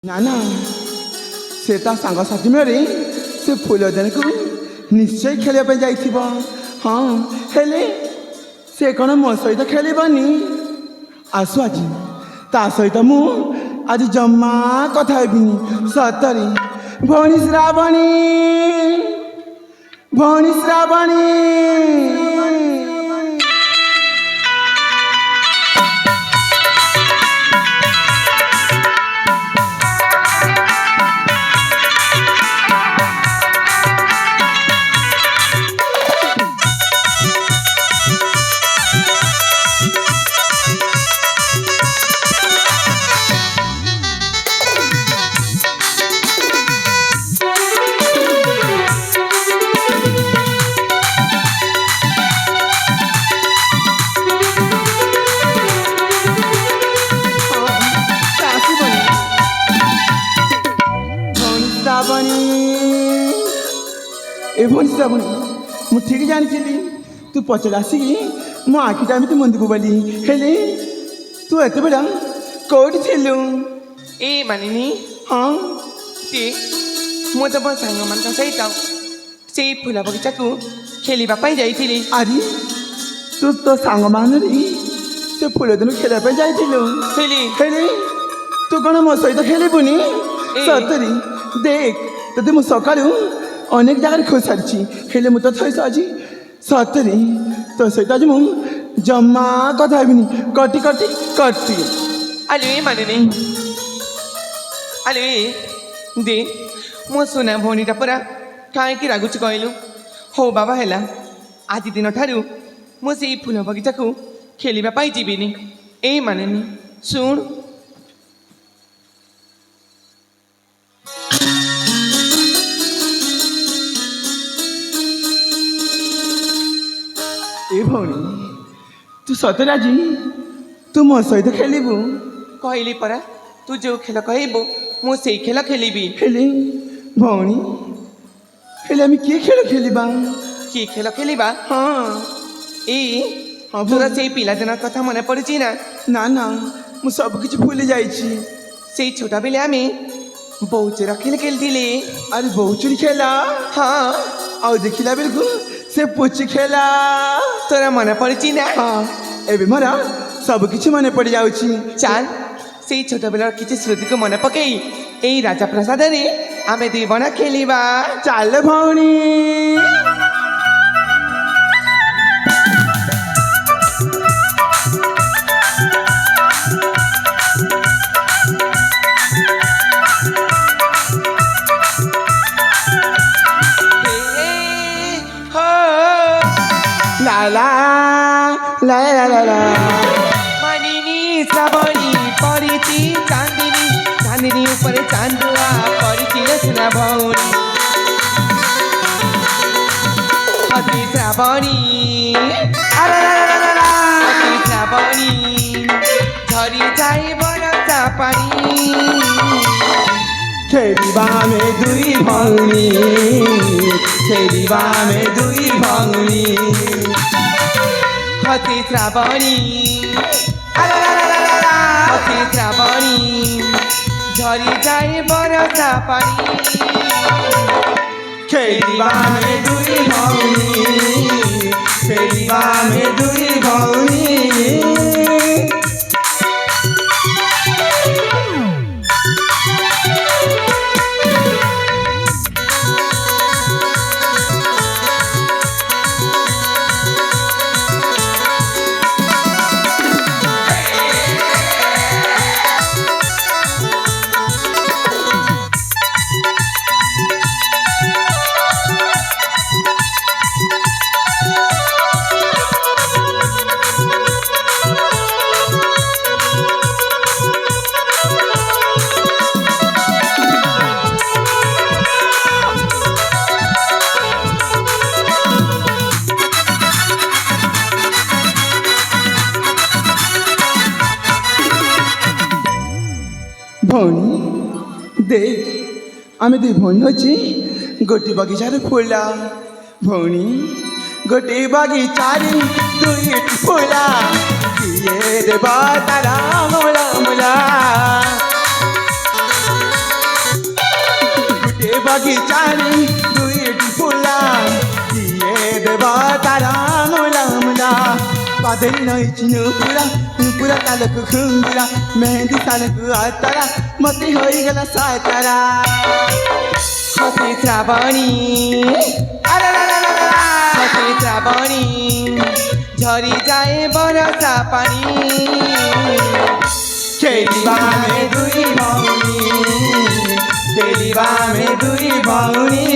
ନା ନା ସେ ତା ସାଙ୍ଗସାଥି ମେଳରେ ସେ ଫୁଲଦାନୀକୁ ନିଶ୍ଚୟ ଖେଳିବା ପାଇଁ ଯାଇଥିବ। ହଁ ହେଲେ ସେ କ'ଣ ମୋ ସହିତ ଖେଳିବନି? ଆସୁ ଆଜି ତା ସହିତ ମୁଁ ଆଜି ଜମା କଥା ହେବିନି। ସତରେ ଭଉଣୀ ଶ୍ରାବଣୀ, ଭଉଣୀ ଶ୍ରାବଣୀ। ଏଭଳି ଶ୍ରାବଣୀ ମୁଁ ଠିକ୍ ଜାଣିଥିଲି ତୁ ପଛରେ ଆସିକି ମୋ ଆଖିଟା ଏମିତି ମନ୍ଦିବୁ ବୋଲି। ହେଲେ ତୁ ଏତେବେଳେ କେଉଁଠି ଥିଲୁ? ଏ ମାନିନି, ହଁ ମୁଁ ତମ ସାଙ୍ଗମାନଙ୍କ ସହିତ ସେଇ ଫୁଲ ବଗିଚାକୁ ଖେଳିବା ପାଇଁ ଯାଇଥିଲି। ଆରେ ତୁ ତୋ ସାଙ୍ଗମାନେ ସେ ଫୁଲଦାନୀ ଖେଳିବା ପାଇଁ ଯାଇଥିଲୁ। ହେଲେ ତୁ କ'ଣ ମୋ ସହିତ ଖେଳିବୁନି? ସତରେ ଦେଖ ତତେ ମୁଁ ସକାଳୁ ଅନେକ ଜାଗାରେ ଖୋସାରିଛି, ହେଲେ ମୁଁ ତ ଆଜି ସତରେ ତୋ ସହିତ ଆଜି ମୁଁ ଜମା କଥା ହେବିନି। କଟି କଟି କଟି। ଆଲୋ ମାନିନି, ଆଲୋ ଦେ ମୋ ସୁନା ଭଉଣୀଟା ପରା କାହିଁକି ରାଗୁଛି କହିଲୁ? ହଉ ବାବା ହେଲା, ଆଜି ଦିନଠାରୁ ମୁଁ ସେଇ ଫୁଲ ବଗିଚାକୁ ଖେଳିବା ପାଇଁ ଯିବିନି। ଏଇ ମାନିନି ଶୁଣ, ଏ ଭଉଣୀ ତୁ ସତରେ ଆଜି ତୁ ମୋ ସହିତ ଖେଳିବୁ? କହିଲି ପରା ତୁ ଯେଉଁ ଖେଳ କହିବୁ ମୁଁ ସେଇ ଖେଳ ଖେଳିବି। ହେଲେ ଭଉଣୀ ହେଲେ ଆମେ କିଏ ଖେଳ ଖେଳିବା? କି ଖେଳ ଖେଳିବା? ହଁ ଏଇ ହଁ ତୋର ସେଇ ପିଲାଦିନ କଥା ମନେ ପଡୁଛି ନା? ନା ନା ମୁଁ ସବୁ କିଛି ଭୁଲି ଯାଇଛି। ସେଇ ଛୋଟବେଳେ ଆମେ ବହୁଚୋର ଖେଳ ଖେଳିଥିଲେ। ଆରେ ବହୁଚୋରି ଖେଲା? ହଁ। ଆଉ ଦେଖିଲା ବେଳକୁ ସେ ପୁଚି ଖେଲା। ତୋର ମନେ ପଡୁଛି ନା? ହଁ ଏବେ ମୋର ସବୁ କିଛି ମନେ ପଡି ଯାଉଛି। ଚାଲ ସେଇ ଛୋଟବେଳର କିଛି ସ୍ମୃତିକୁ ମନେ ପକେଇ ଏଇ ରାଜପ୍ରାସାଦରେ ଆମେ ଦୁଇ ବଣ ଖେଳିବା। ଚାଲ ଭଉଣୀ। ମାନିନି ଶ୍ରାବଣୀ ପଡ଼ିଛି ଚାନ୍ଦିନୀ, ଚାନ୍ଦିନୀ ଉପରେ ଚାନ୍ଦୁଆ ପଡ଼ିଛି ସୁନା ଭଉଣୀ। ଅତି ଶ୍ରାବଣୀ, ଅତି ଶ୍ରାବଣୀ ଝରି ଯାଇ ବରଷା ପାଣି। ଖେଳିବା ଆମେ ଦୁଇ ଭଉଣୀ, ଖେଳିବା ଆମେ ଦୁଇ ଭଉଣୀ। ଅତି ଶ୍ରାବଣୀ, ଅତି ଶ୍ରାବଣୀ ଝରି ଯାଇ ବରଷା ପାଣି। ଖେଳିବା ଆମେ ଦୁଇ ଭଉଣୀ, ଖେଳିବା ଆମେ ଦୁଇ ଭଉଣୀ। ଭଉଣୀ ଦେଖ ଆମେ ଦୁଇ ଭଉଣୀ ଅଛି ଗୋଟିଏ ବଗିଚାରେ ଫୁଲ। ଭଉଣୀ ଗୋଟିଏ ବଗିଚାରେ ଦୁଇଟି ଫୁଲ, କିଏ ଦେବ ତାର ମୂଳ ମୂଳ। ବଗିଚାରେ ଦୁଇଟି ଫୁଲ କିଏ ଦେବ ତାର ମୂଳ ମୂଳ ପାଦରେ ରହିଛି ପୁରା ତାଲକୁ ଘୁଙ୍ଗୁରା ମେହେନ୍ଦି ତାଲକୁ ଅତରା ମତେ ହୋଇଗଲା ସାତରା ହସେ ଶ୍ରାବଣୀ ହସେ ଶ୍ରାବଣୀ ଝରି ଯାଏ ବରଷା ପାଣି ଖେଳିବା ଆମେ ଦୁଇ ଭଉଣୀ ଖେଳିବା ଆମେ ଦୁଇ ଭଉଣୀ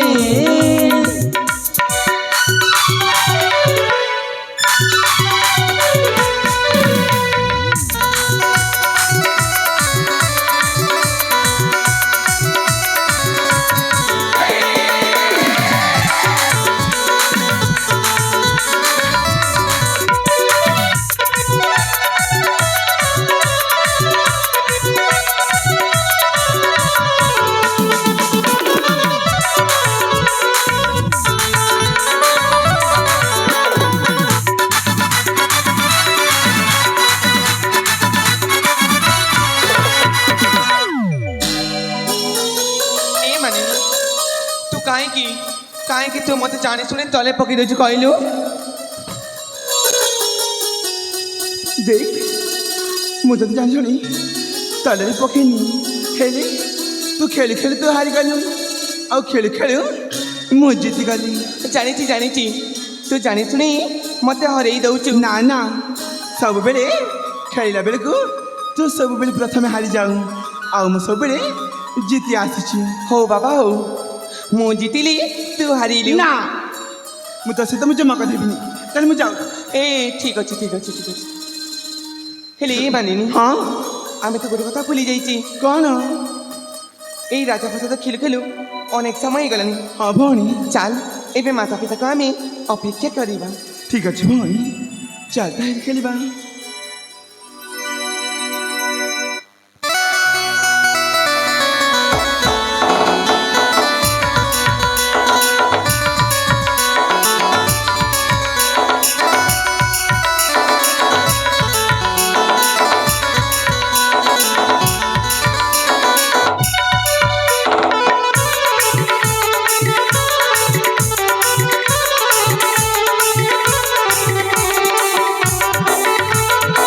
କାହିଁକି ତୁ ମତେ ଜାଣି ଶୁଣି ତଳେ ପକେଇ ଦେଉଛୁ କହିଲୁ ଦେଖ ମୁଁ ତତେ ଜାଣି ଶୁଣି ତଳରେ ପକେଇନି ହେଲେ ତୁ ଖେଳି ଖେଳି ତୁ ହାରିଗଲୁ ଆଉ ଖେଳି ଖେଳି ମୁଁ ଜିତିଗଲି ଜାଣିଛି ତୁ ଜାଣି ଶୁଣି ମତେ ହରେଇ ଦଉଛୁ ନା ନା ସବୁବେଳେ ଖେଳିଲା ବେଳକୁ ତୁ ସବୁବେଳେ ପ୍ରଥମେ ହାରିଯାଉ ଆଉ ମୁଁ ସବୁବେଳେ ଜିତି ଆସିଛି ହଉ ବାବା ହଉ ମୁଁ ଜିତିଲି ତୁ ହାରିଲୁ ନା ମୁଁ ତ ସହିତ ମୁଁ ଜମା କରିବିନି ତାହେଲେ ମୁଁ ଯାଉ ଏ ଠିକ୍ ଅଛି ହେଲେ ମାନିନି ହଁ ଆମେ ତ ଗୋଟେ କଥା ଭୁଲି ଯାଇଛି କ'ଣ ଏଇ ରାଜପ୍ରସାଦ ତ ଖେଳୁ ଖେଳୁ ଅନେକ ସମୟ ହେଇଗଲାଣି ହଁ ଭଉଣୀ ଚାଲ ଏବେ ମାତା ପିତାକୁ ଆମେ ଅପେକ୍ଷା କରିବା ଠିକ୍ ଅଛି ଭଉଣୀ ଚାଲ ତାହେଲେ ଖେଳିବା